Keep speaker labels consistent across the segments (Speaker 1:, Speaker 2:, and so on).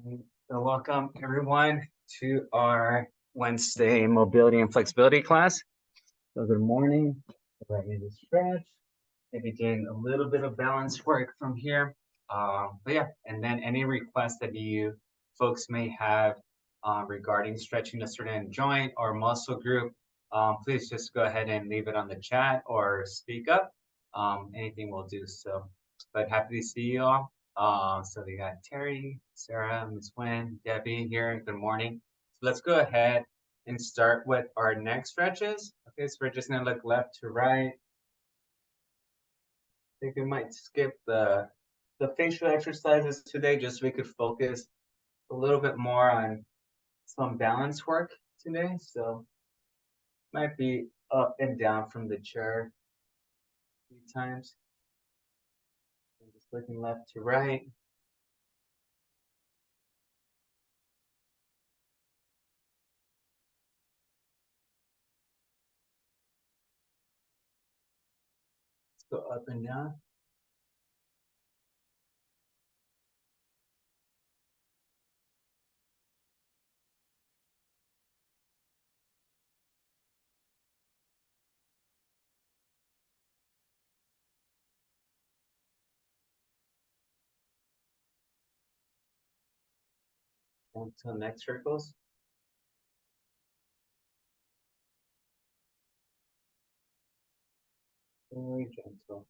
Speaker 1: So welcome everyone to our Wednesday mobility and flexibility class. So good morning. Ready to stretch. Maybe doing a little bit of balance work from here. But yeah, and then any requests that you folks may have regarding stretching a certain joint or muscle group, please just go ahead and leave it on the chat or speak up. Anything will do so. But happy to see you all. So we got Terry, Sarah, Ms. Wynn, Debbie here. Good morning. So let's go ahead and start with our neck stretches. Okay, so we're just gonna look left to right. I think we might skip the facial exercises today, just so we could focus a little bit more on some balance work today. So might be up and down from the chair a few times. I'm just looking left to right. Let's go up and down. Until neck circles. Very gentle.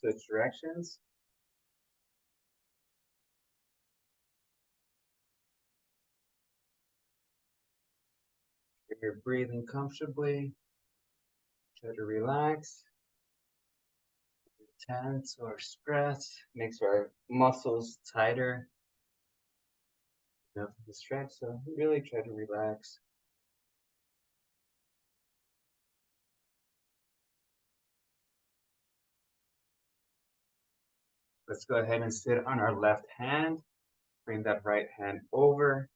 Speaker 1: Switch directions. If you're breathing comfortably, try to relax. Tense or stress makes our muscles tighter. Enough of the stretch, so really try to relax. Let's go ahead and sit on our left hand. Bring that right hand over.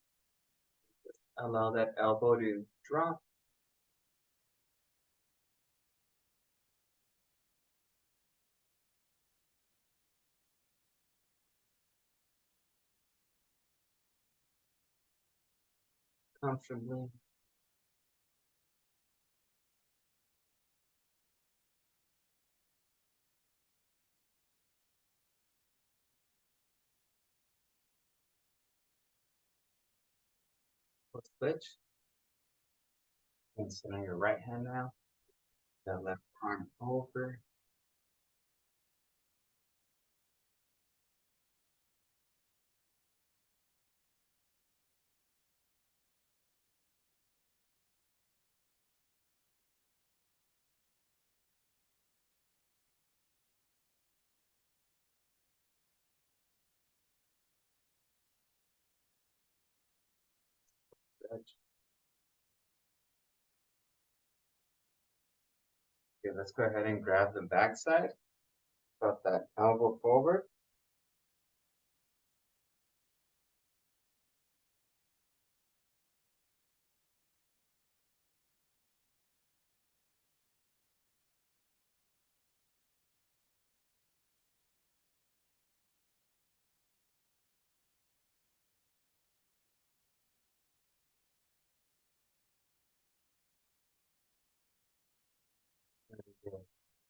Speaker 1: Allow that elbow to drop. Comfortably. We'll switch. And sit on your right hand now. That left arm over. Stretch. Okay, let's go ahead and grab the backside. Put that elbow forward.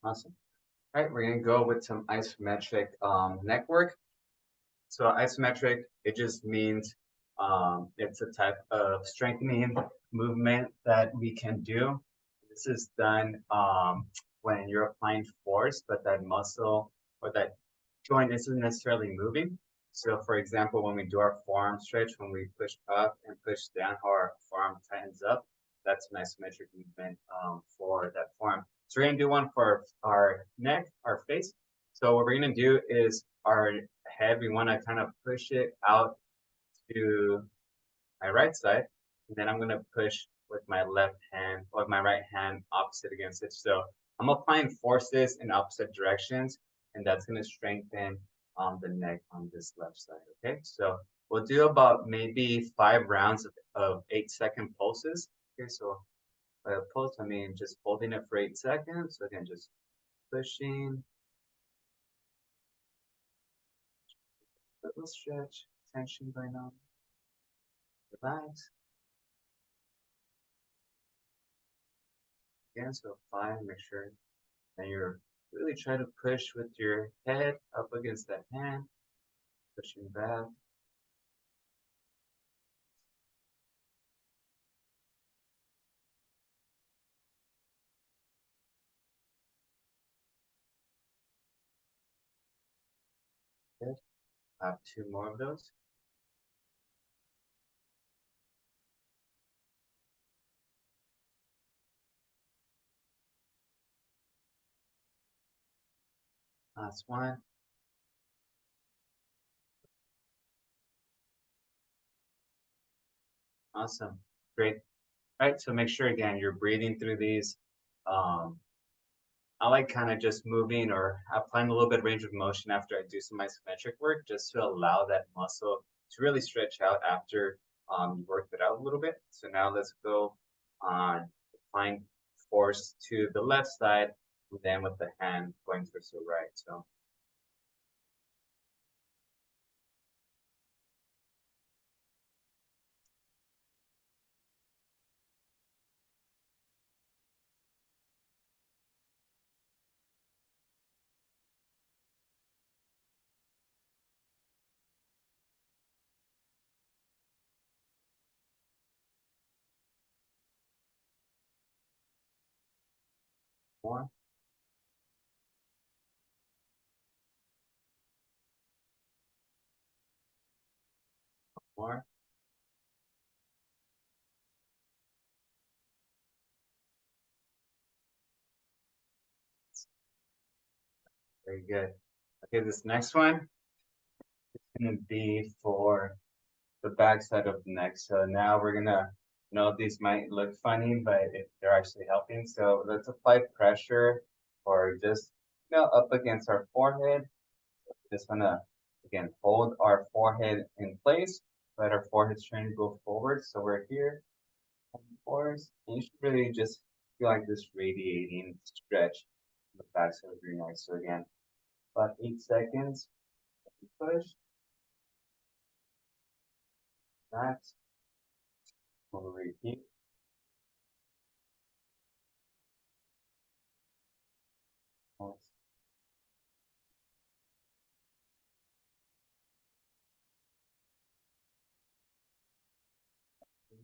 Speaker 1: Awesome. All right, we're gonna go with some isometric neck work. So isometric, it just means it's a type of strengthening movement that we can do. This is done when you're applying force, but that muscle or that joint isn't necessarily moving. So for example, when we do our forearm stretch, when we push up and push down, how our forearm tightens up, that's an isometric movement for that forearm. So we're gonna do one for our neck, our face. So what we're gonna do is our head, we wanna kind of push it out to my right side. And then I'm gonna push with my left hand or my right hand opposite against it. So I'm applying forces in opposite directions. and that's going to strengthen the neck on this left side. Okay, so we'll do about maybe 5 rounds of 8-second pulses. Okay, so pulse, I mean just holding it for 8 seconds. So again, just pushing, little stretch, tension going on, relax. Again, so 5, make sure that you're really trying to push with your head up against that hand, pushing back. Good. I have 2 more of those. Last one. Awesome. Great. All right, so make sure again you're breathing through these. Um, I like kind of just moving or applying a little bit of range of motion after I do some isometric work just to allow that muscle to really stretch out after you work it out a little bit. So now let's go on applying force to the left side, and then with the hand going towards the right. So more, more. Very good. Okay, this next one is going to be for the back side of the neck. So now we're gonna know these might look funny, but they're actually helping. So let's apply pressure or just up against our forehead. Just wanna again hold our forehead in place. Let our forehead trying to go forward. So we're here forward. And you should really just feel like this radiating stretch on the back side of your neck. So again, about 8 seconds. Push, relax, we'll repeat.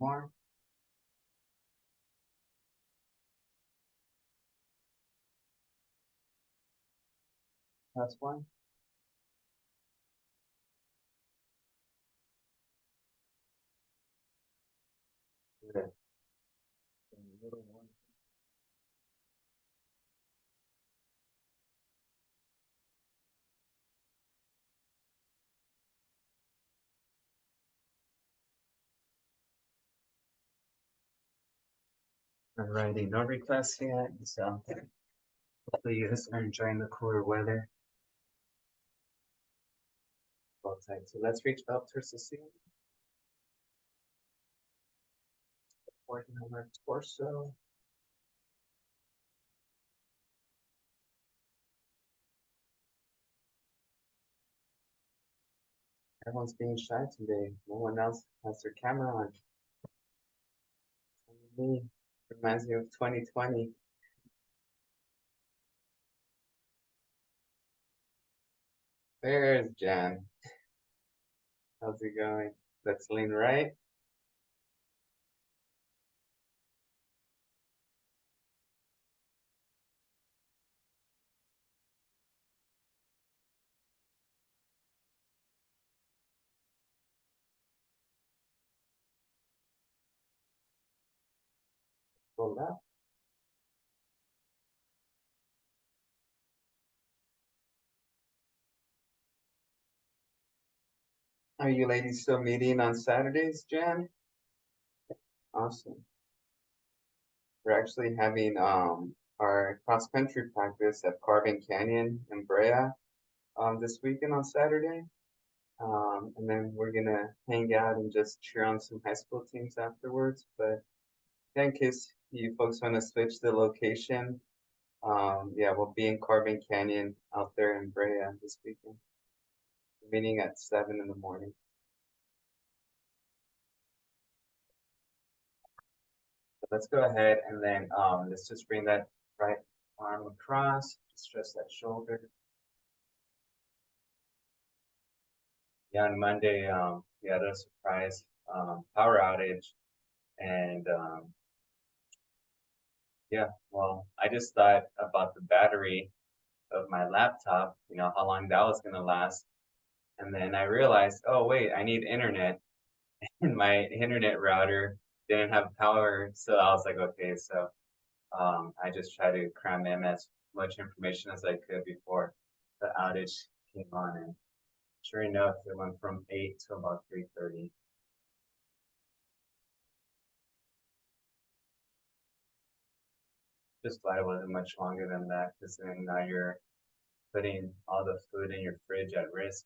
Speaker 1: More. Last one. Good. Alrighty, no requests yet, so hopefully you guys are enjoying the cooler weather. Outside. So let's reach up towards the ceiling, working on our torso. Everyone's being shy today. No one else has their camera on. Only me. Reminds me of 2020. There's Jan. How's it going? Let's lean right. Go left. Are you ladies still meeting on Saturdays, Jan? Awesome. We're actually having our cross country practice at Carving Canyon in Brea this weekend on Saturday. And then we're gonna hang out and just cheer on some high school teams afterwards. But yeah, in case you folks want to switch the location, yeah, we'll be in Carving Canyon out there in Brea this weekend. Meeting at 7 in the morning. So let's go ahead and then let's just bring that right arm across, just stretch that shoulder. Yeah, on Monday, we had a surprise power outage, and yeah, well, I just thought about the battery of my laptop, how long that was gonna last, and then I realized, oh wait, I need internet, and my internet router didn't have power, so I was like, okay, so I just tried to cram in as much information as I could before the outage came on, and sure enough, it went from 8 to about 3:30. Just glad it wasn't much longer than that, because then now you're putting all the food in your fridge at risk.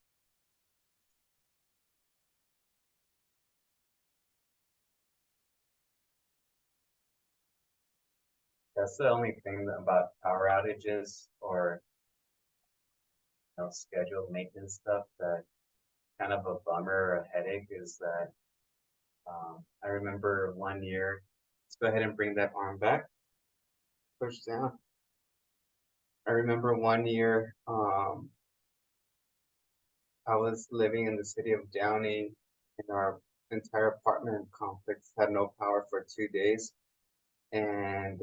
Speaker 1: That's the only thing about power outages or scheduled maintenance stuff that kind of a bummer or a headache is that I remember one year. Let's go ahead and bring that arm back, push down. I remember one year I was living in the city of Downey, and our entire apartment complex had no power for 2 days, and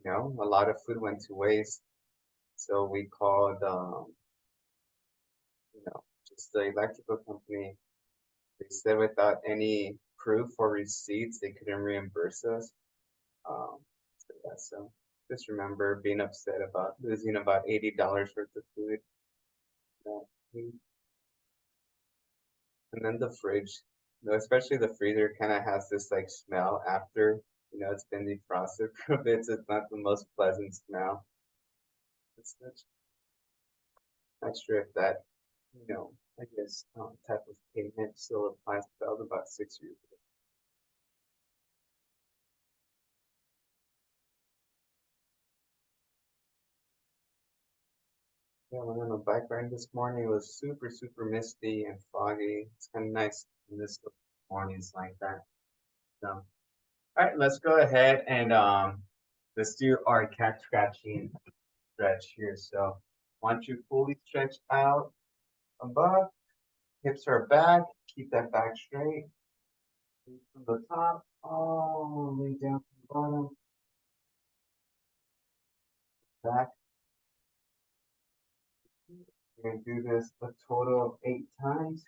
Speaker 1: a lot of food went to waste. So we called, just the electrical company. They said without any proof or receipts, they couldn't reimburse us. Um, so yeah, so just remember being upset about losing about $80 worth of food. Yeah. And then the fridge, especially the freezer, kind of has this like smell after it's been defrosted for a bit. So it's not the most pleasant smell. It's not sure if that, I guess type of payment still applies. That was about 6 years ago. Yeah, I went on a bike ride this morning. It was super, super misty and foggy. It's kind of nice in this mornings like that. So, all right, let's go ahead and let's do our cat scratching stretch here. So, once you fully stretch out above, hips are back. Keep that back straight. From the top all the way down to the bottom. Back. You're gonna do this a total of 8 times.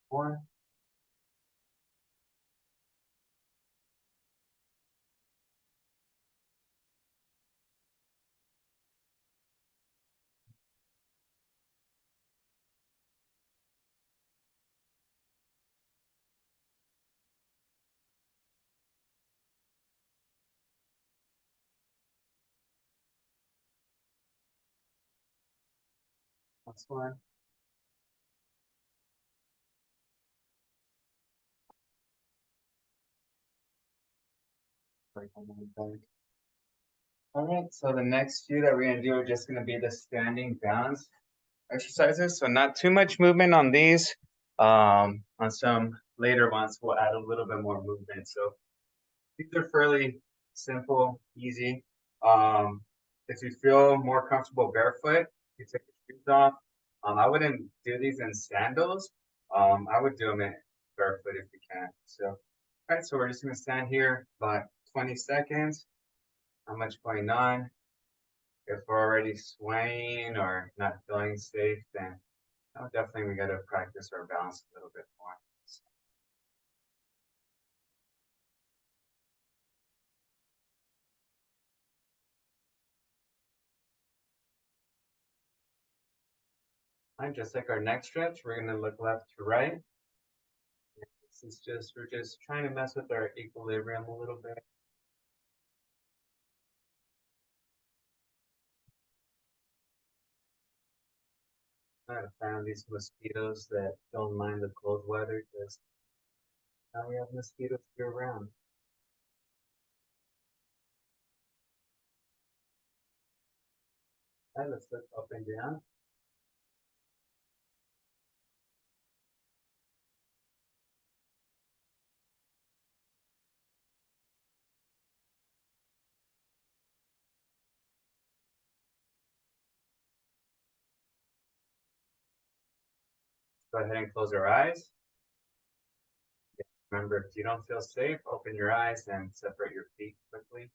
Speaker 1: One, last one. Break on the back. All right, so the next few that we're gonna do are just gonna be the standing balance exercises. So not too much movement on these. On some later ones, we'll add a little bit more movement. So these are fairly simple, easy. If you feel more comfortable barefoot, you take your shoes off. I wouldn't do these in sandals. I would do them in barefoot if you can. So, all right, so we're just gonna stand here about 20 seconds. How much going on? If we're already swaying or not feeling safe, then definitely we got to practice our balance a little bit more. So, and just like our neck stretch, we're going to look left to right. This is just, we're just trying to mess with our equilibrium a little bit. I'm not a fan of these mosquitoes that don't mind the cold weather because now we have mosquitoes year round. All right, let's look up and down. Go ahead and close our eyes. Remember, if you don't feel safe, open your eyes and separate your feet quickly.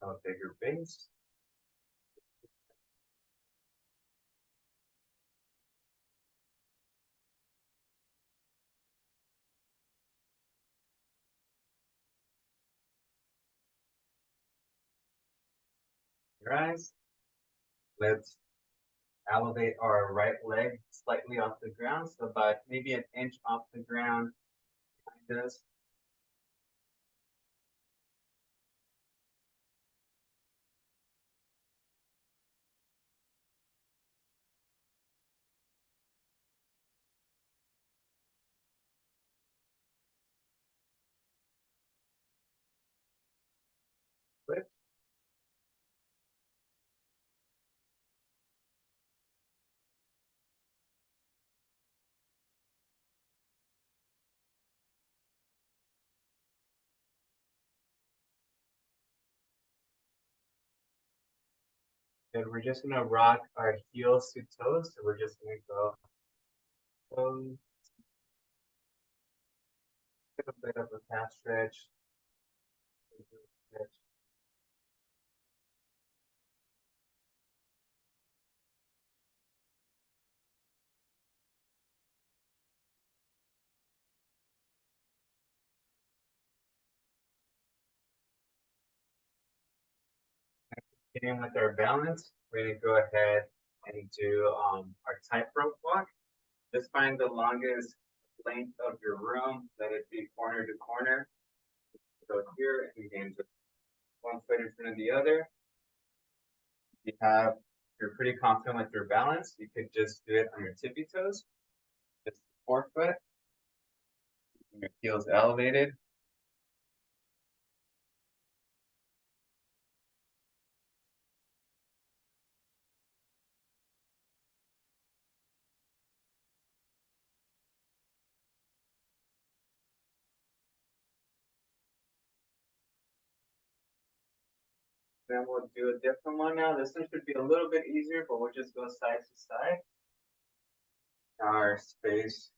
Speaker 1: Have a bigger base. Your eyes. Let's elevate our right leg slightly off the ground, so about maybe an inch off the ground behind us. Switch. Then we're just gonna rock our heels to toes. So we're just gonna go toes, get a bit of a calf stretch, stretch. Getting with our balance, we're gonna go ahead and do our tightrope walk. Just find the longest length of your room. Let it be corner to corner. Go here and again, just one foot in front of the other. If you're pretty confident with your balance, you could just do it on your tippy toes, just 4 foot, your heels elevated. Then we'll do a different one now. This one should be a little bit easier, but we'll just go side to side. Our space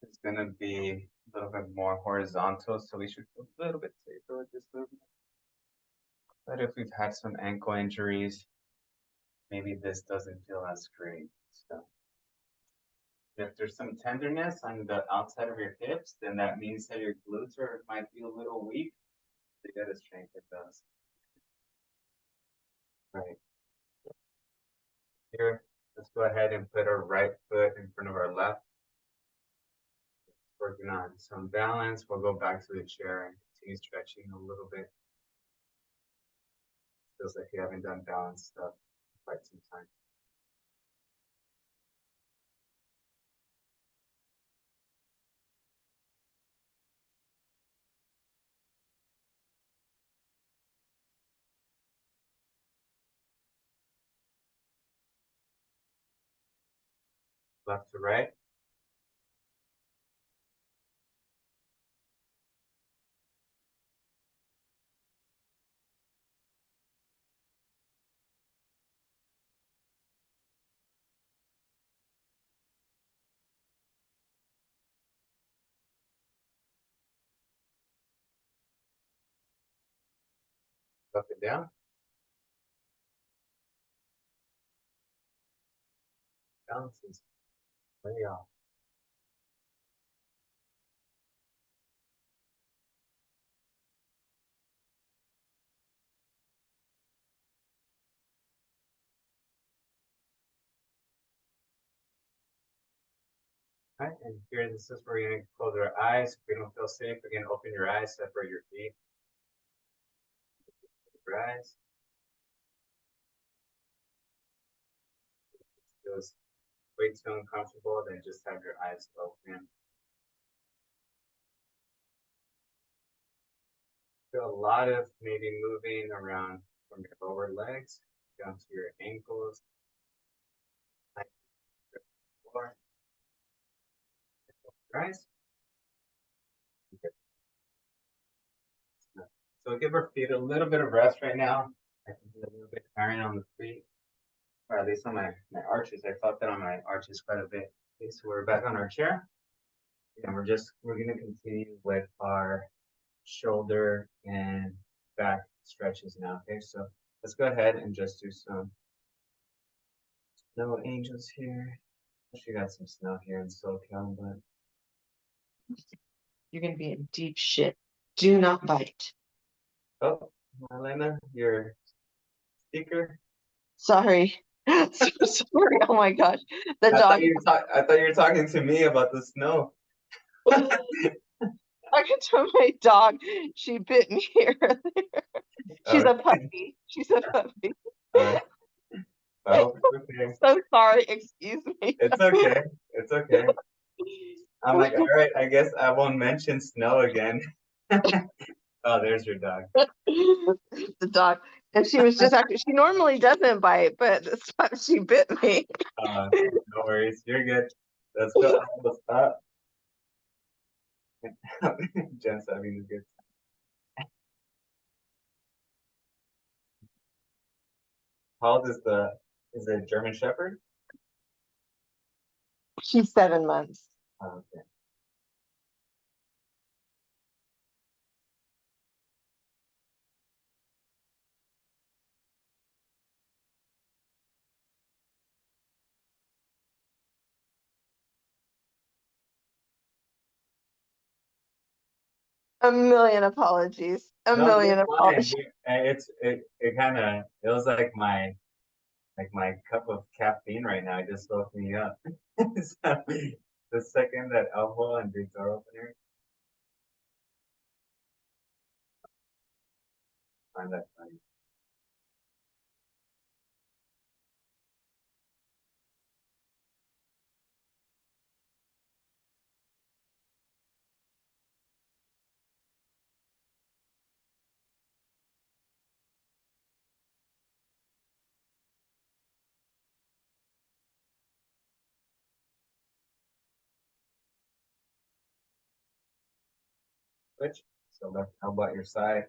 Speaker 1: is going to be a little bit more horizontal, so we should feel a little bit safer with this movement. But if we've had some ankle injuries, maybe this doesn't feel as great. So if there's some tenderness on the outside of your hips, then that means that your glutes might be a little weak. You gotta strengthen those. Right here, let's go ahead and put our right foot in front of our left. Working on some balance. We'll go back to the chair and continue stretching a little bit. Feels like you haven't done balance stuff in quite some time. Left to right. Up and down, balances way off. All right, and here, this is where you're gonna close your eyes. If you don't feel safe, again, open your eyes, separate your feet, your eyes. Feels way too uncomfortable, then just have your eyes open. Feel a lot of maybe moving around from your lower legs down to your ankles, like the floor. Guys, so give our feet a little bit of rest right now. I can be a little bit tiring on the feet, or at least on my arches. I felt that on my arches quite a bit. Okay, so we're back on our chair, and we're gonna continue with our shoulder and back stretches now. Okay, so let's go ahead and just do some snow angels here. Actually got some snow here in SoCal, but
Speaker 2: You're going to be in deep shit. Do not bite.
Speaker 1: oh, Elena, your speaker.
Speaker 2: Sorry. So sorry. Oh my gosh. The
Speaker 1: I thought
Speaker 2: dog.
Speaker 1: I thought you were talking to me about the snow.
Speaker 2: I can tell my dog. She bit me earlier. She's a
Speaker 1: Okay.
Speaker 2: puppy. She's a puppy.
Speaker 1: Uh, I hope it's okay.
Speaker 2: So sorry. Excuse me.
Speaker 1: It's okay. It's okay. I'm like, all right, I guess I won't mention snow again. Oh, there's your dog.
Speaker 2: The dog. And she was just actually, she normally doesn't bite, but this time she bit me.
Speaker 1: No worries. You're good. Let's go. Let's stop. Jen's having a good How old is the German Shepherd?
Speaker 2: She's 7 months.
Speaker 1: Oh, okay.
Speaker 2: A million apologies. A
Speaker 1: No,
Speaker 2: million
Speaker 1: you're fine.
Speaker 2: apologies.
Speaker 1: It kind of it was like my cup of caffeine right now. It just woke me up. So, the second that elbow and big door opener, find that funny. Switch. So left elbow at your side.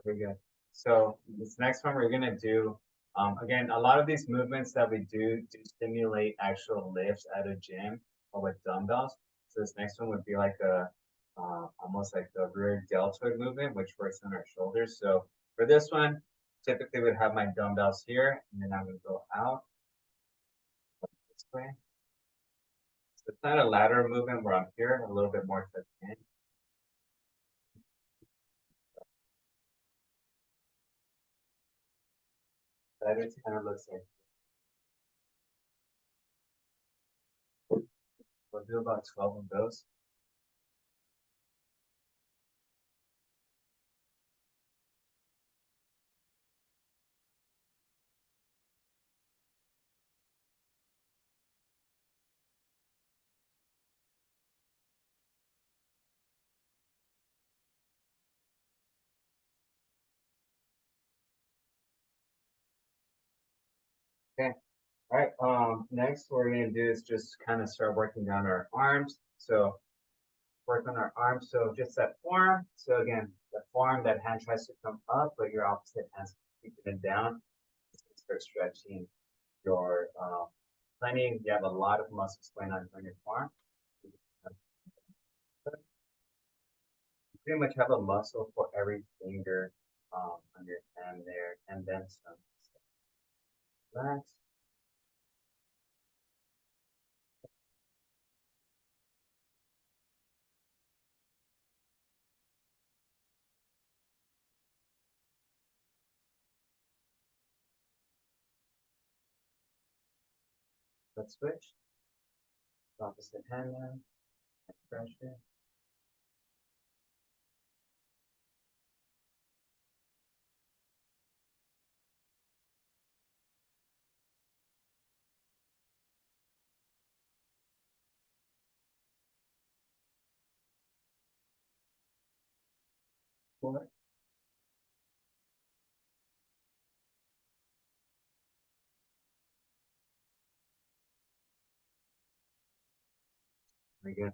Speaker 1: Very good. So this next one we're gonna do, again, a lot of these movements that we do stimulate actual lifts at a gym or with dumbbells. So this next one would be like almost like the rear deltoid movement, which works on our shoulders. So for this one, typically we'd have my dumbbells here, and then I would go out this way. So it's not a lateral movement where I'm here, a little bit more to the end. That is kind of looks like we'll do about 12 of those. All right. Next what we're gonna do is just kind of start working down our arms. So work on our arms. So just that forearm. So again, the forearm, that hand tries to come up, but your opposite hand's keeping it down. Start stretching your plenty. You have a lot of muscles going on your forearm. You pretty much have a muscle for every finger on your hand there, and then some. Relax. Let's switch. Opposite hand now. Pressure. Four. Again.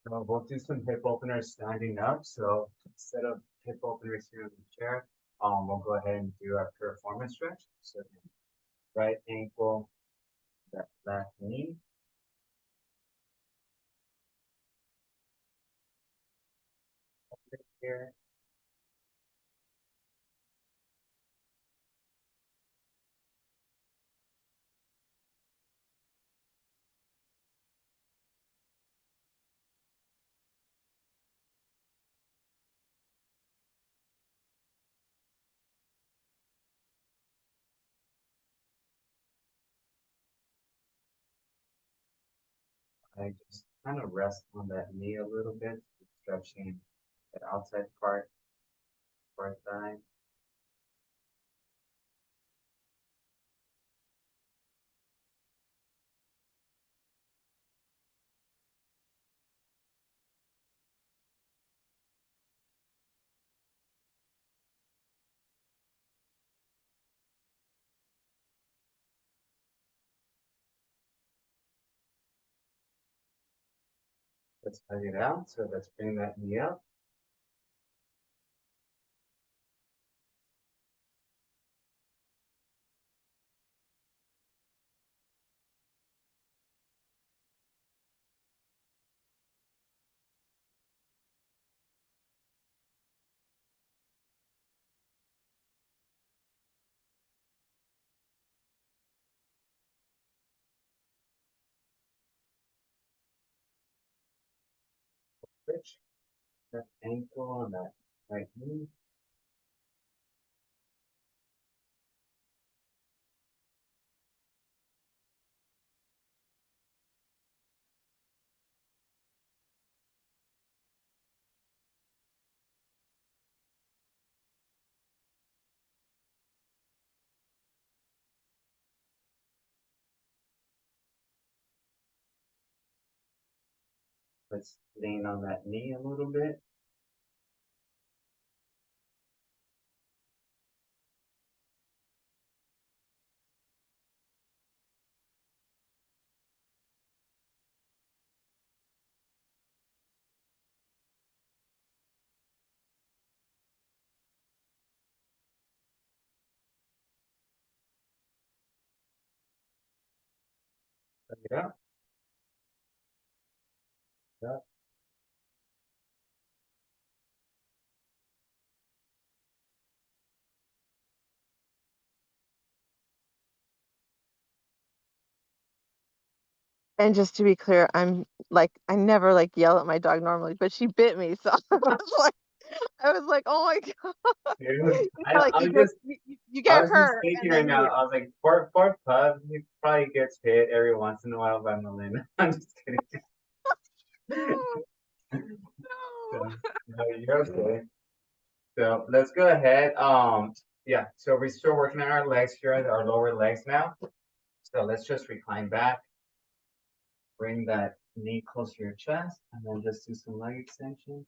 Speaker 1: So we'll do some hip openers standing up. So instead of hip openers here in the chair, we'll go ahead and do our performance stretch. So right ankle, that left knee. Here. I just kind of rest on that knee a little bit, stretching the outside part, right thigh. Let's hug it out. So let's bring that knee up. Switch. That ankle on that right knee. Let's lean on that knee a little bit. Hug it out. Up.
Speaker 2: And just to be clear, I'm like, I never like yell at my dog normally, but she bit me. So I was like, oh my God.
Speaker 1: Dude,
Speaker 2: You know, like
Speaker 1: I was just
Speaker 2: you
Speaker 1: I
Speaker 2: get
Speaker 1: was just
Speaker 2: hurt
Speaker 1: thinking
Speaker 2: and
Speaker 1: right
Speaker 2: then
Speaker 1: now,
Speaker 2: you,
Speaker 1: I was like, poor Pub, he probably gets hit every once in a while by Melinda. I'm just kidding.
Speaker 2: no,
Speaker 1: So,
Speaker 2: no.
Speaker 1: no, you're okay. So let's go ahead. Yeah, so we're still working on our legs here, our lower legs now. So let's just recline back, bring that knee close to your chest, and then just do some leg extension.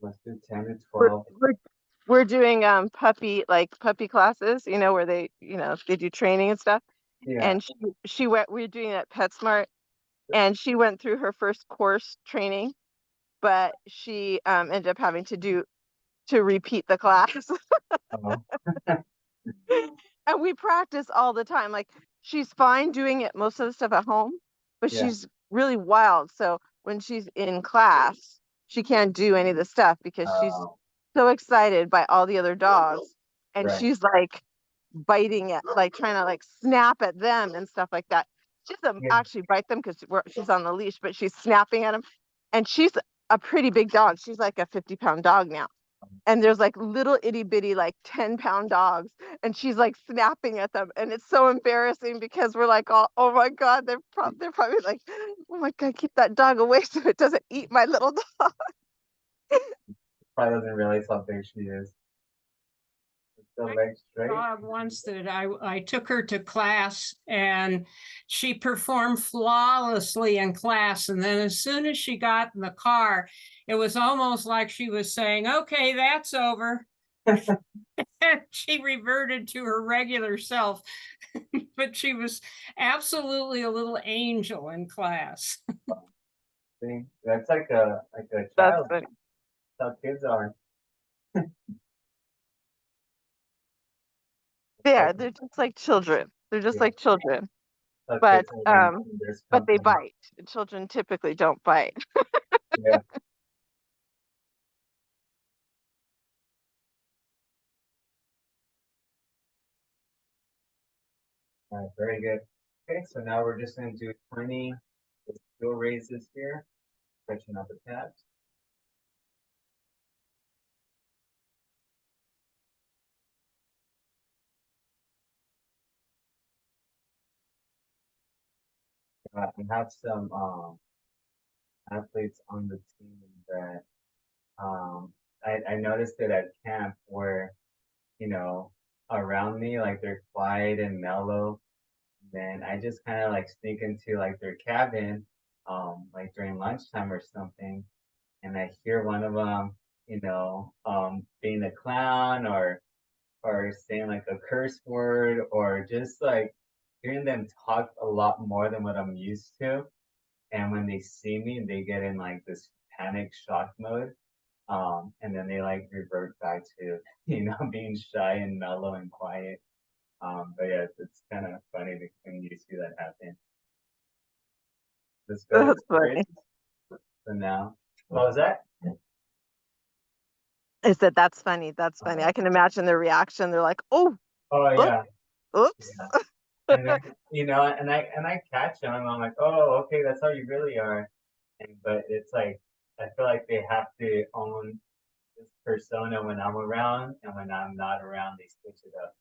Speaker 1: Let's do 10 to
Speaker 2: We're
Speaker 1: 12.
Speaker 2: we're we're doing puppy classes, where they do training and stuff.
Speaker 1: Yeah.
Speaker 2: And she went we are doing it at PetSmart, and she went through her first course training, but she ended up having to repeat the class.
Speaker 1: Oh,
Speaker 2: And we practice all the time. Like, she's fine doing it most of the stuff at home, but
Speaker 1: yeah.
Speaker 2: she's really wild. So when she's in class, she can't do any of the stuff because she's
Speaker 1: Oh,
Speaker 2: so excited by all the other dogs. And
Speaker 1: right.
Speaker 2: she's like biting at, like trying to like snap at them and stuff like that. She doesn't
Speaker 1: Yeah.
Speaker 2: actually bite them because she's on the leash, but she's snapping at them. And she's a pretty big dog. She's like a 50-pound dog now, and there's like little itty bitty like 10-pound dogs, and she's like snapping at them, and it's so embarrassing because we're like, oh my god, they're probably like, oh my god, keep that dog away so it doesn't eat my little dog.
Speaker 1: Probably doesn't realize how big she is. The legs straight.
Speaker 3: Dog once that I took her to class, and she performed flawlessly in class. And then as soon as she got in the car, it was almost like she was saying, okay, that's over. And she reverted to her regular self, but she was absolutely a little angel in class.
Speaker 1: See, that's like a
Speaker 2: That's
Speaker 1: child.
Speaker 2: funny.
Speaker 1: That's how kids are. Like,
Speaker 2: They're just like children. They're just
Speaker 1: yeah,
Speaker 2: like children,
Speaker 1: how
Speaker 2: but
Speaker 1: kids are when there's
Speaker 2: they
Speaker 1: company.
Speaker 2: bite. Children typically don't bite.
Speaker 1: Yeah. All right, very good. Okay, so now we're just going to do 20 skill raises here, stretching out the calves. We have some athletes on the team that I noticed it at camp where, you know, around me, like they're quiet and mellow. Then I just kind of like sneak into like their cabin, like during lunchtime or something, and I hear one of them, being a clown or saying like a curse word or just like hearing them talk a lot more than what I'm used to. And when they see me, they get in like this panic shock mode. And then they like revert back to, being shy and mellow and quiet. But yeah, it's kind of funny when you see that happen. Let's go with
Speaker 2: That's funny.
Speaker 1: for now. What was that?
Speaker 2: I said, that's funny. That's funny.
Speaker 1: Uh,
Speaker 2: I can imagine their reaction. They're like, oh,
Speaker 1: oh
Speaker 2: oops,
Speaker 1: yeah,
Speaker 2: oops.
Speaker 1: yeah. And then and I catch them. I'm like, oh, okay, that's how you really are. But it's like I feel like they have to own this persona when I'm around, and when I'm not around, they switch it up.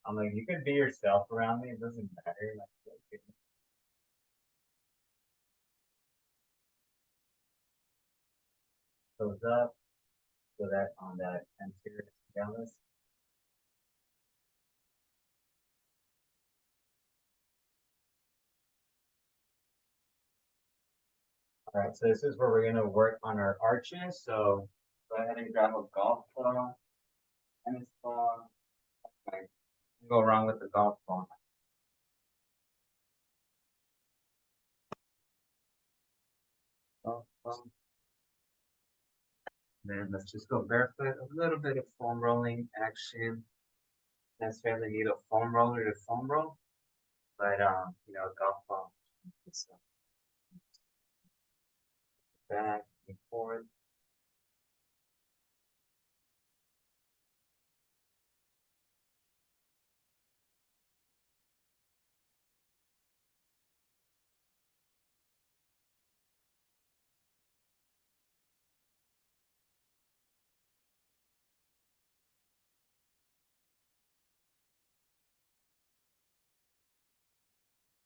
Speaker 1: I'm like, you could be yourself around me. It doesn't matter. Like, okay, goes up, so that on that anterior scalus. All right, so this is where we're gonna work on our arches. So go ahead and grab a golf ball, tennis ball. Okay, go wrong with the golf ball. Golf ball. Then let's just go barefoot. A little bit of foam rolling action. Necessarily need a foam roller to foam roll, but golf ball. So back and forth.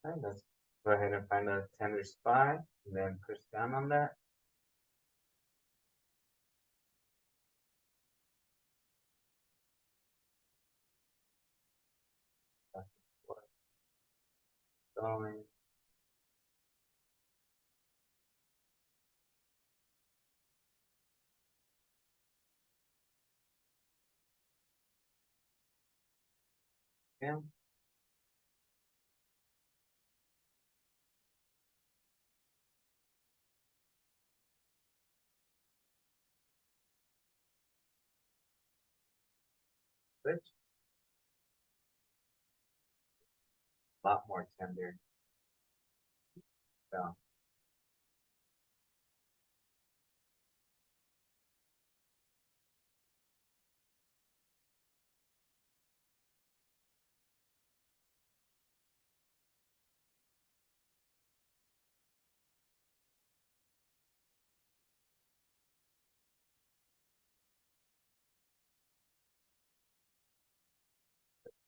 Speaker 1: Okay, let's go ahead and find a tender spot and then push down on that. Back and forth. Going. Yeah. Good. A lot more tender. Down.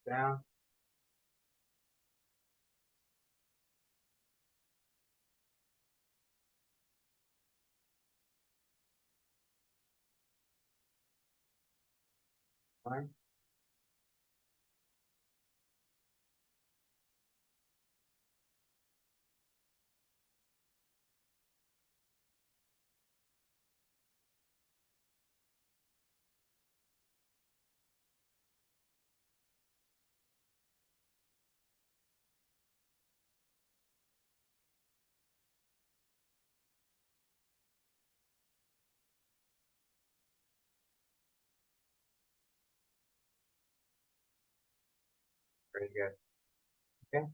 Speaker 1: Down. Fine. Very good. Okay.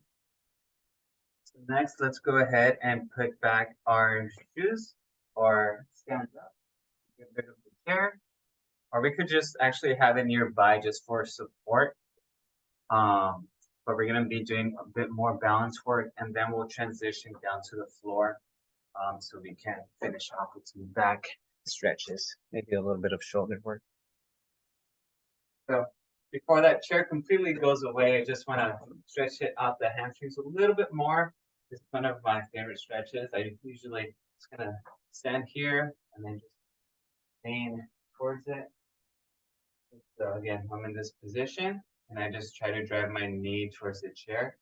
Speaker 1: So next, let's go ahead and put back our shoes or stand up, get rid of the chair, or we could just actually have it nearby just for support. But we're gonna be doing a bit more balance work, and then we'll transition down to the floor, so we can finish off with some back stretches, maybe a little bit of shoulder work. So before that chair completely goes away, I just want to stretch it out the hamstrings a little bit more. It's one of my favorite stretches. I usually just gonna stand here and then just lean towards it. So again, I'm in this position and I just try to drive my knee towards the chair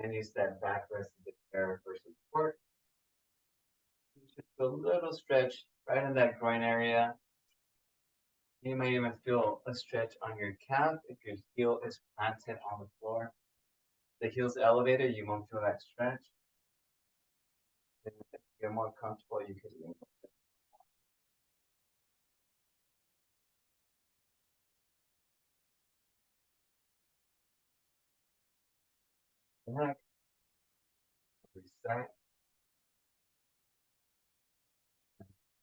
Speaker 1: and use that backrest of the chair for support. Just a little stretch right in that groin area. You may even feel a stretch on your calf if your heel is planted on the floor. The heel's elevated, you won't feel that stretch. If you're more comfortable, you can lean back, reset,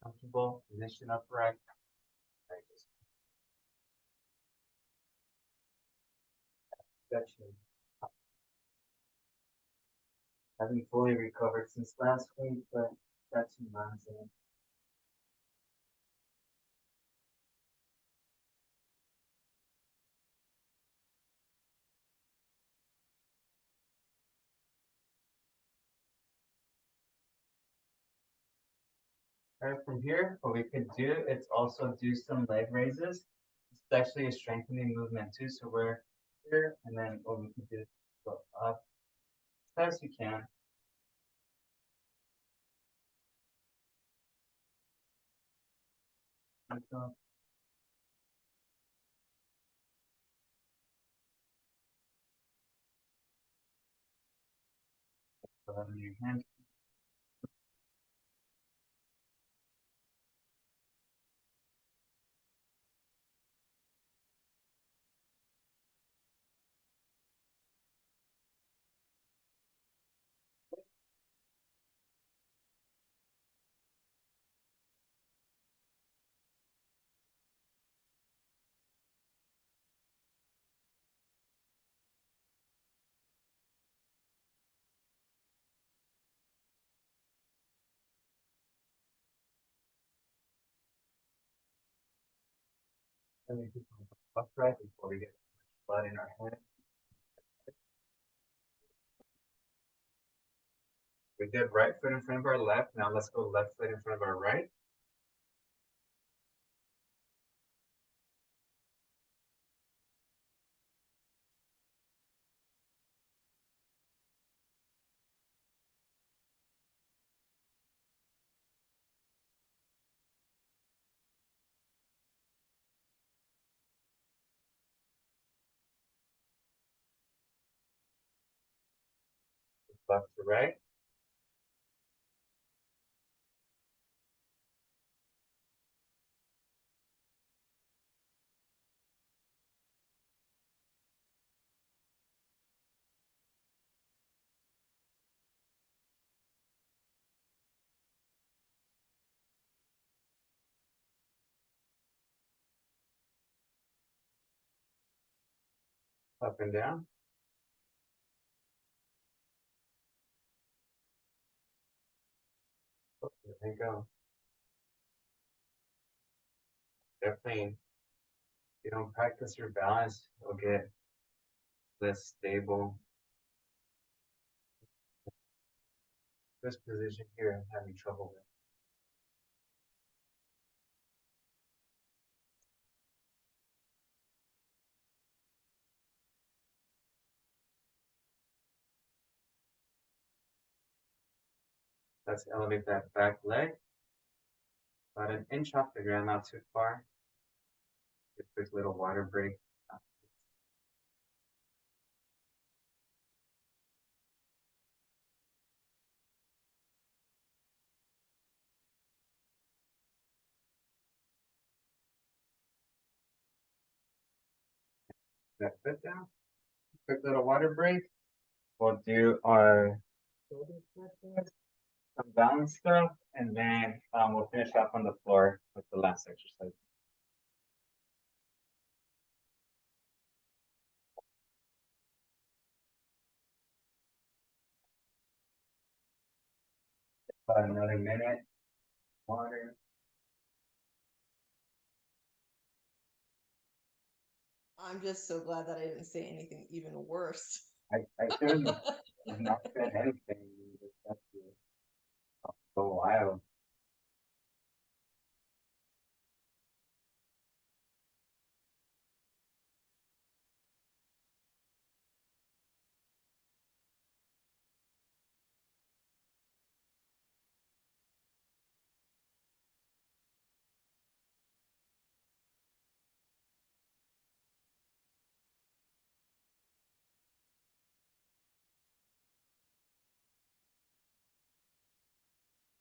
Speaker 1: comfortable, position upright. I just stretching. Haven't fully recovered since last week, but got some runs in. All right, from here, what we could do is also do some leg raises. It's actually a strengthening movement too. So we're here, and then what we can do is go up as fast as you can. Go up in your hand. And we keep upright before we get blood in our head. We did right foot in front of our left. Now let's go left foot in front of our right. left to right. Up and down. There you go. Definitely, if you don't practice your balance, you'll get less stable. This position here, I'm having trouble with. Let's elevate that back leg. About an inch off the ground, not too far. A quick little water break. That foot down. Quick little water break. We'll do our shoulder stretches, some balance stuff, and then we'll finish off on the floor with the last exercise. About another minute. Water.
Speaker 2: I'm just so glad that I didn't say anything even worse.
Speaker 1: I couldn't have not said anything. That's so wild.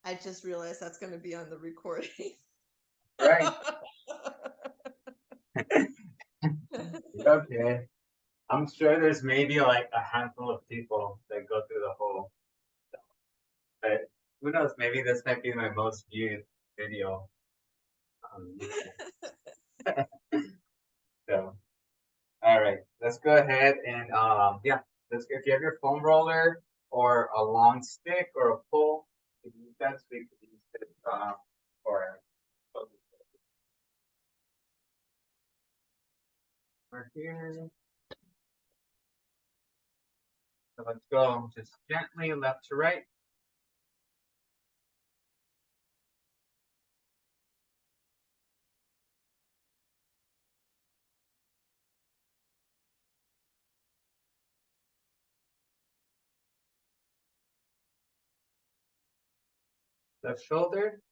Speaker 2: I just realized that's going to be on the recording.
Speaker 1: Right. Okay. I'm sure there's maybe like a handful of people that go through the whole, but who knows? Maybe this might be my most viewed video. So, all right, let's go ahead and yeah, let's. If you have your foam roller or a long stick or a pole, you can use that. So we can use it for over here. So let's go just gently left to right. Left shoulder.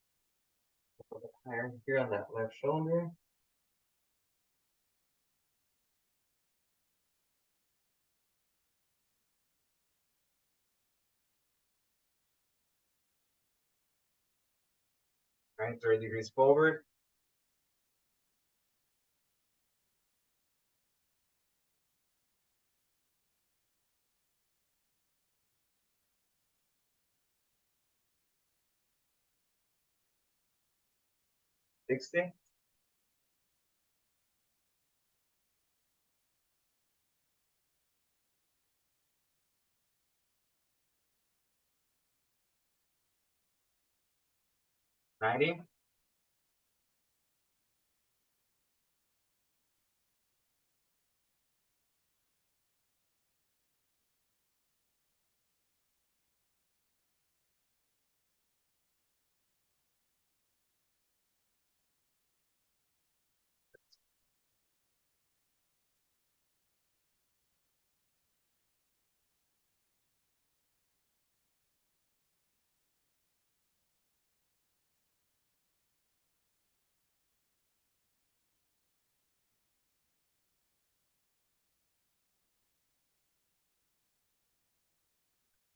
Speaker 1: A little bit higher here on that left shoulder. Right, 30 degrees forward. Sixty. Ninety.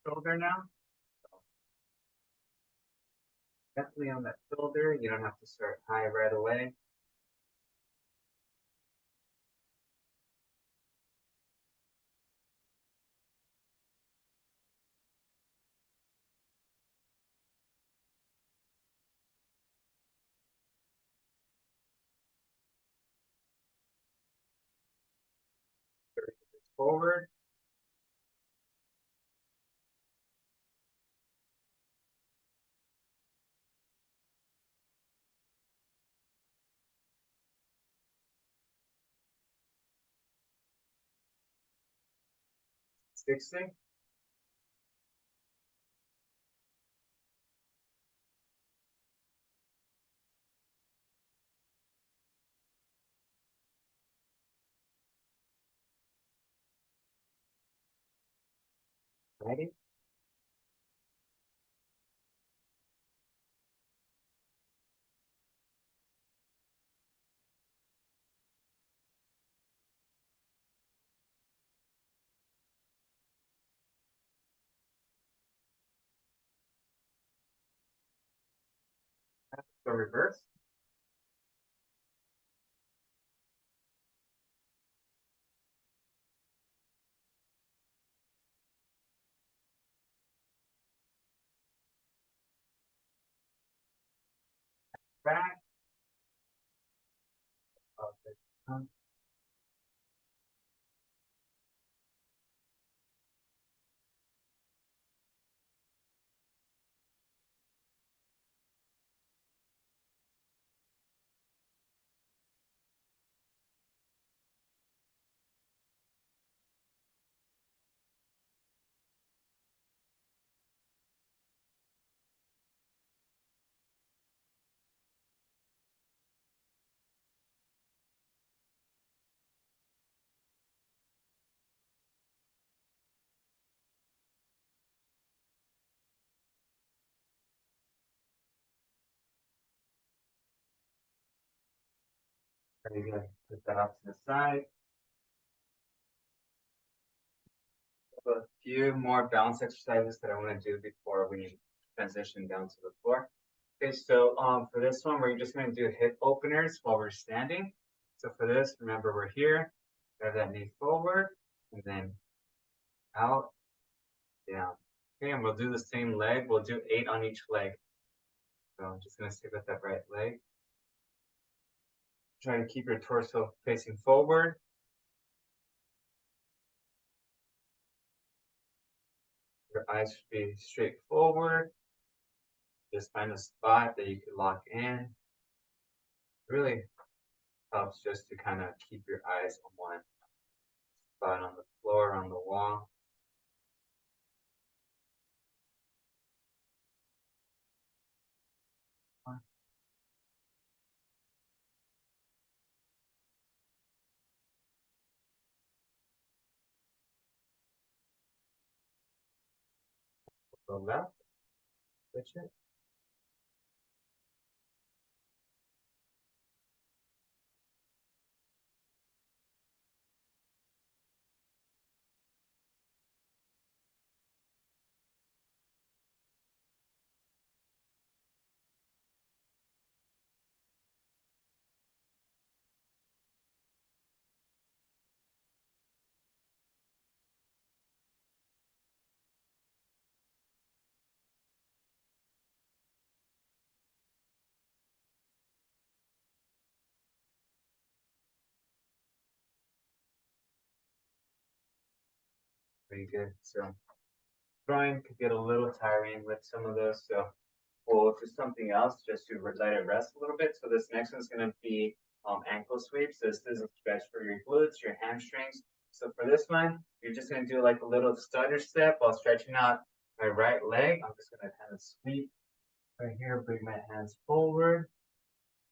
Speaker 1: shoulder now. Definitely on that shoulder. You don't have to start high right away. Forward. Sixty. Ready? So reverse. Back. Up and down. Very good. Put that off to the side. A few more balance exercises that I want to do before we transition down to the floor. Okay, so for this one, we're just going to do hip openers while we're standing. So for this, remember we're here, have that knee forward, and then out, down. Okay, and we'll do the same leg. We'll do 8 on each leg. So I'm just going to stick with that right leg. Try to keep your torso facing forward. Your eyes should be straight forward. Just find a spot that you can lock in. Really helps just to kind of keep your eyes on one spot on the floor, on the wall. Go left, switch it. Very good. So drawing could get a little tiring with some of those. So we'll do something else just to let it rest a little bit. So this next one's going to be ankle sweeps. So this is a stretch for your glutes, your hamstrings. So for this one, you're just going to do like a little stutter step while stretching out my right leg. I'm just going to kind of sweep right here, bring my hands forward.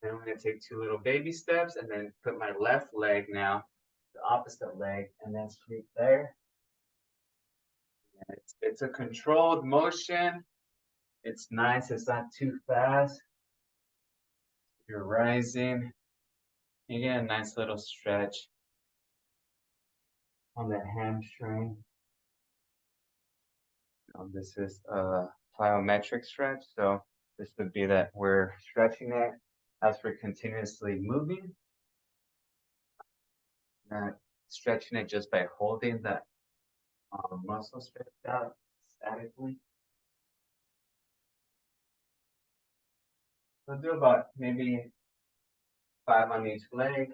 Speaker 1: Then I'm going to take 2 little baby steps and then put my left leg now, the opposite leg, and then sweep there. And it's a controlled motion. It's nice. It's not too fast. You're rising. You get a nice little stretch on that hamstring. This is a plyometric stretch. So this would be that we're stretching it as we're continuously moving. Not stretching it just by holding that muscle stretched out statically. We'll do about maybe 5 on each leg.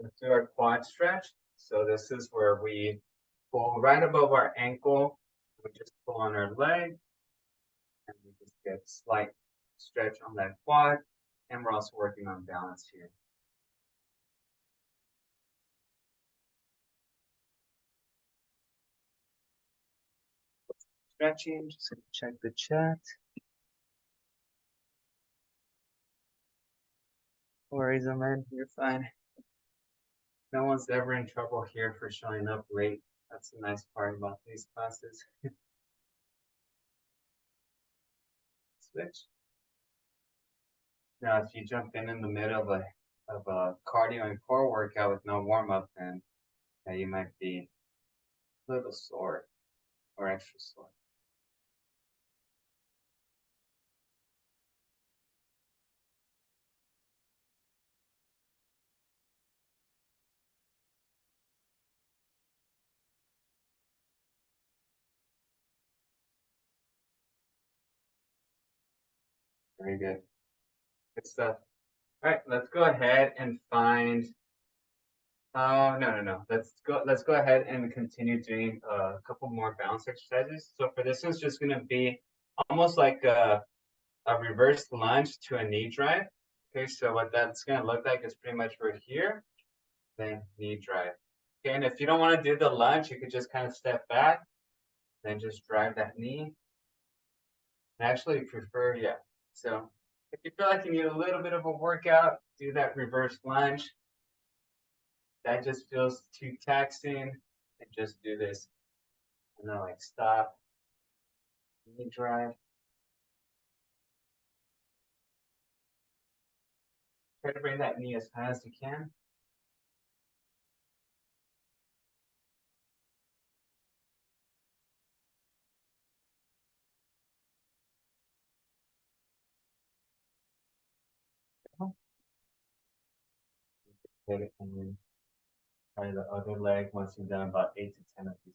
Speaker 1: Let's do our quad stretch. So this is where we pull right above our ankle. We just pull on our leg and we just get slight stretch on that quad. And we're also working on balance here. Stretching, just gonna check the chat. No worries, man, you're fine. No one's ever in trouble here for showing up late. That's the nice part about these classes. Switch. Now, if you jump in the middle of a cardio and core workout with no warm up, then you might be a little sore or extra sore. Very good. Good stuff. All right, let's go ahead and find. Oh, no. Let's go ahead and continue doing a couple more balance exercises. So for this one's just gonna be almost like a reverse lunge to a knee drive. Okay, so what that's gonna look like is pretty much right here, then knee drive. Okay, and if you don't want to do the lunge, you could just kind of step back, then just drive that knee. I actually prefer, yeah. So if you feel like you need a little bit of a workout, do that reverse lunge. That just feels too taxing, and just do this. And then like stop, knee drive. Try to bring that knee as high as you can. Hit it and then try the other leg once you've done about 8 to 10 of these.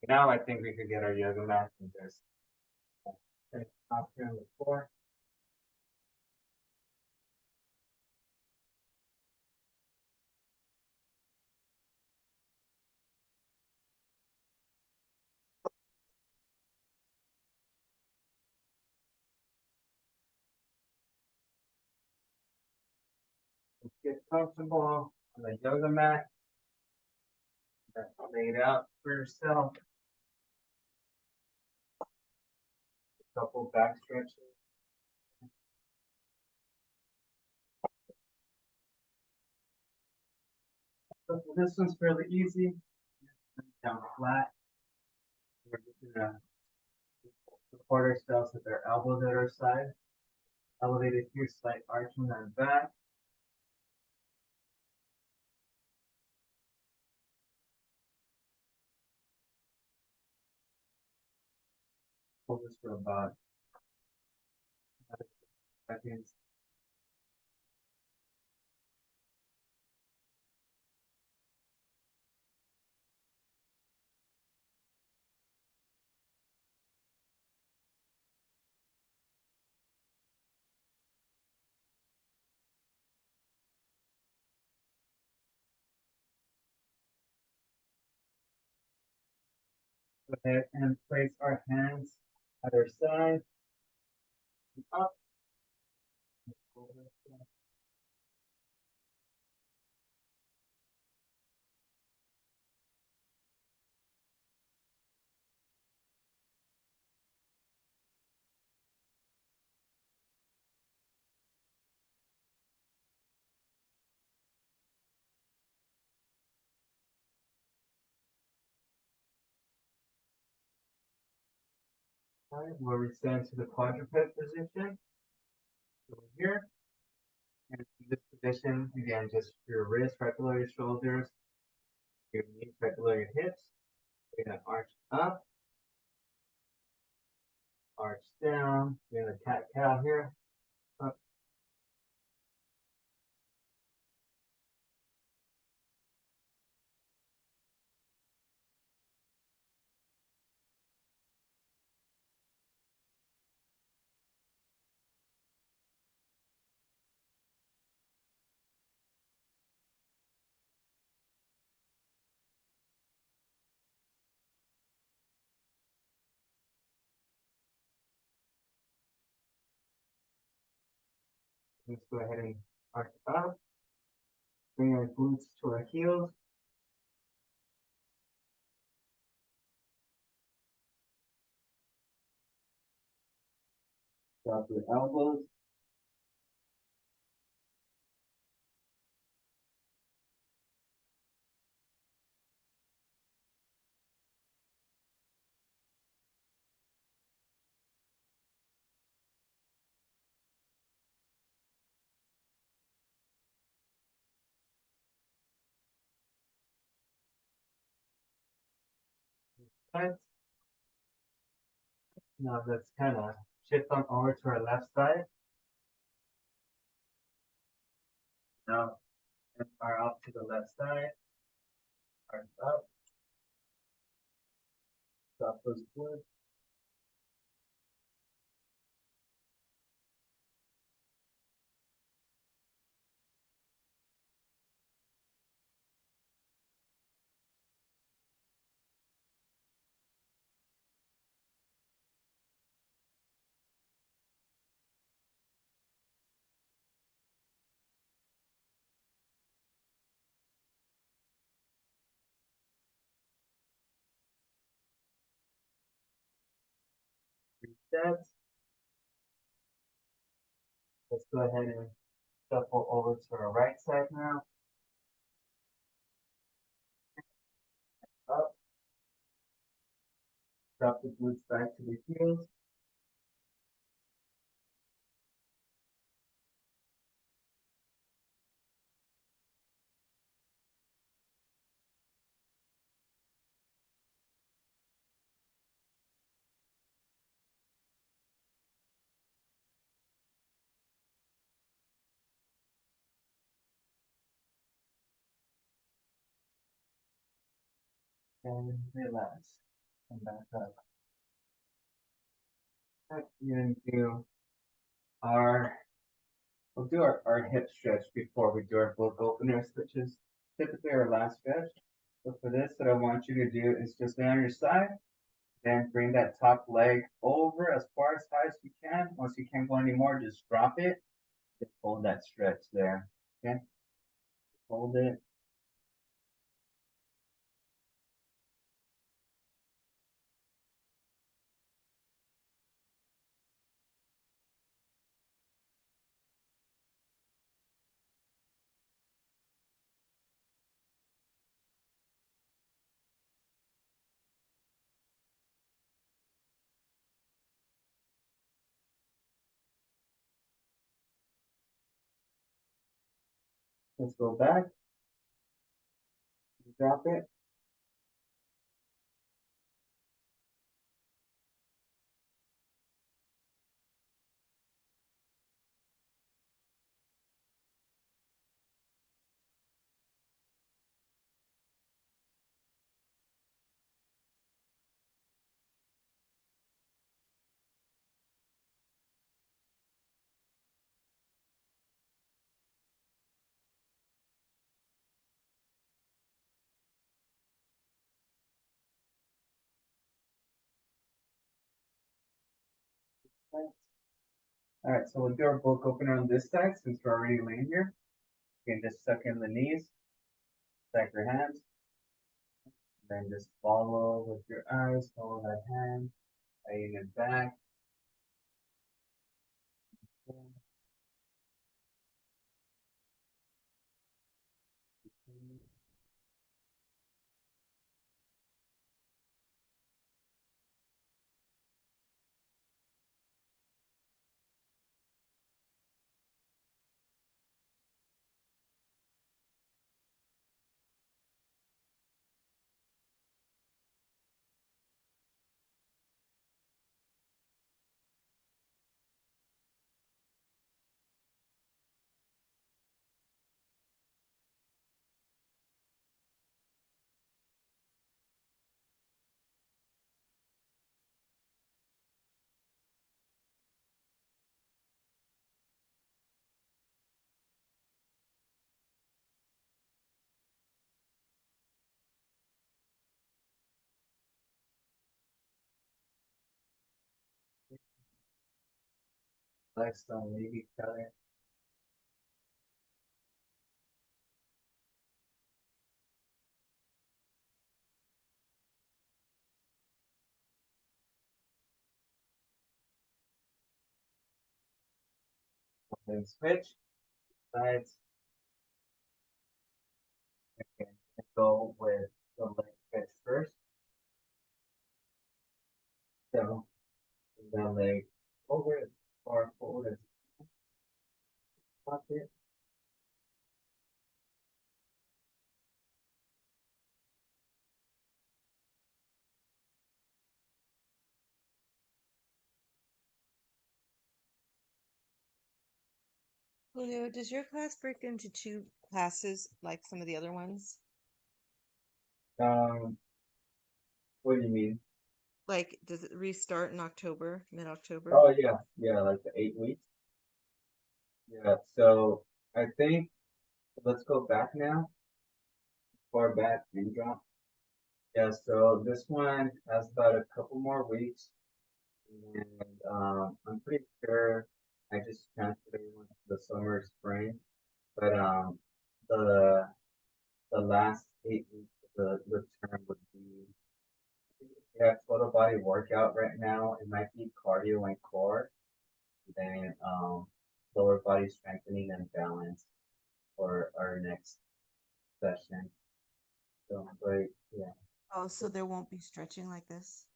Speaker 1: Now I think we could get our yoga mat and just off here on the floor. Get comfortable on the yoga mat. Lay it out for yourself. A couple back stretches. So this one's fairly easy. Down flat. We're just gonna support ourselves with our elbows at our side. Elevated here, slight arch on our back. Hold this for about 5 seconds. Go ahead and place our hands at our side, up, over. All right, we'll return to the quadruped position. Over here. And in this position, again, just your wrist right below your shoulders, your knees right below your hips. You're gonna arch up, arch down. You're gonna cat cow here. Up. Let's go ahead and arch up. Bring our glutes to our heels. Drop your elbows. Right. Now let's kind of shift on over to our left side. Now, are up to the left side. Arch up. Drop those glutes. Reset. Let's go ahead and shuffle over to our right side now. Up. Drop the glutes back to the heels. And relax. Come back up. Right, we're gonna do our we'll do our hip stretch before we do our book openers, which is typically our last stretch. So for this, what I want you to do is just lay on your side, then bring that top leg over as far as high as you can. Once you can't go anymore, just drop it. Just hold that stretch there. Okay. Hold it. Let's go back. Drop it. All right, so we'll do our book opener on this side since we're already laying here. You can just suck in the knees, stack your hands, then just follow with your eyes, follow that hand, laying it back. Lifestyle maybe color. Then switch sides. Okay, go with the leg stretch first. So the leg over as far forward as possible.
Speaker 4: Julio, does your class break into two classes like some of the other ones?
Speaker 1: Um, what do you mean?
Speaker 4: Like, does it restart in October, mid-October?
Speaker 1: Oh yeah, like the 8 weeks. Yeah, so I think let's go back now, far back and drop. Yeah, so this one has about a couple more weeks, and I'm pretty sure I just transferred everyone to the summer, spring, but the the last 8 weeks of the term would be we have total body workout right now. It might be cardio and core, then lower body strengthening and balance for our next session. So, but yeah.
Speaker 4: Oh, so there won't be stretching like this?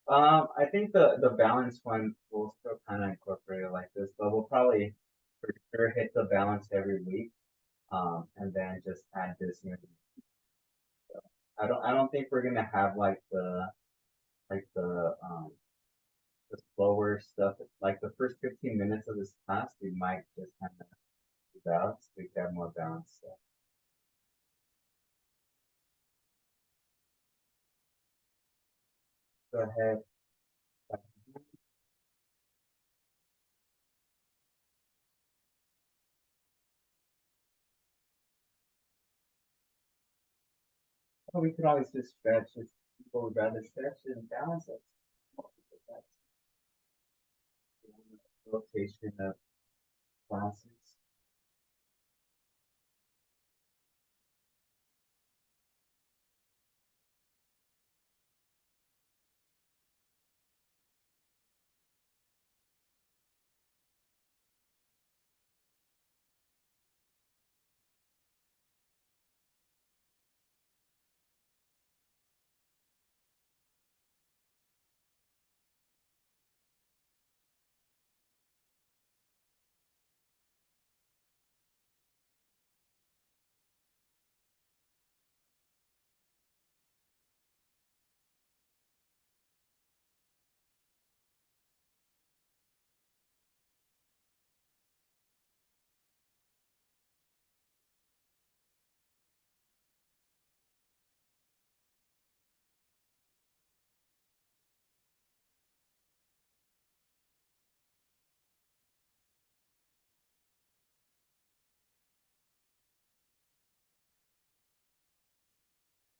Speaker 1: I think the balance one will still kind of incorporate it like this, but we'll probably for sure hit the balance every week, and then just add this in. So I don't think we're gonna have like the slower stuff. Like the first 15 minutes of this class, we might just kind of balance. We can have more balance stuff. Go ahead. Oh, we could always just stretch if people would rather stretch and balance it. That's the rotation of classes.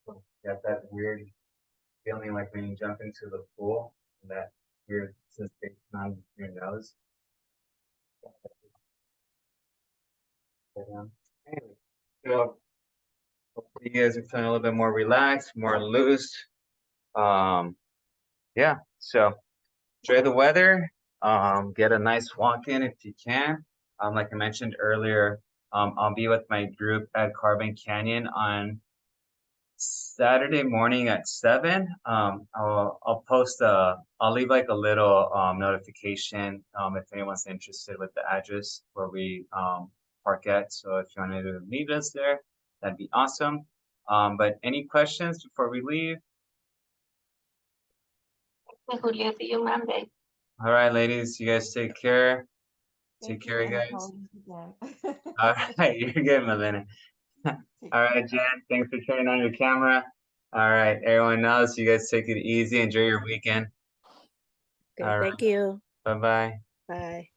Speaker 1: So got that weird feeling like when you jump into the pool, that your sensation on your nose. Anyway, so hopefully you guys are feeling a little bit more relaxed, more loose. Yeah, so enjoy the weather. Get a nice walk in if you can. Like I mentioned earlier, I'll be with my group at Carbon Canyon on Saturday morning at 7. I'll post I'll leave like a little notification if anyone's interested with the address where we park at. So if you wanted to meet us there, that'd be awesome. But any questions before we leave?
Speaker 5: Julia, see you Monday.
Speaker 1: All right, ladies, you guys take care.
Speaker 4: Thank
Speaker 1: Take care,
Speaker 4: and
Speaker 1: guys.
Speaker 4: apologies again.
Speaker 1: All right, you're good, Melina. All right, Jen, thanks for turning on your camera. All right, everyone else, you guys take it easy. Enjoy your weekend.
Speaker 5: Okay,
Speaker 1: All right,
Speaker 5: thank you.
Speaker 1: bye-bye.
Speaker 5: Bye.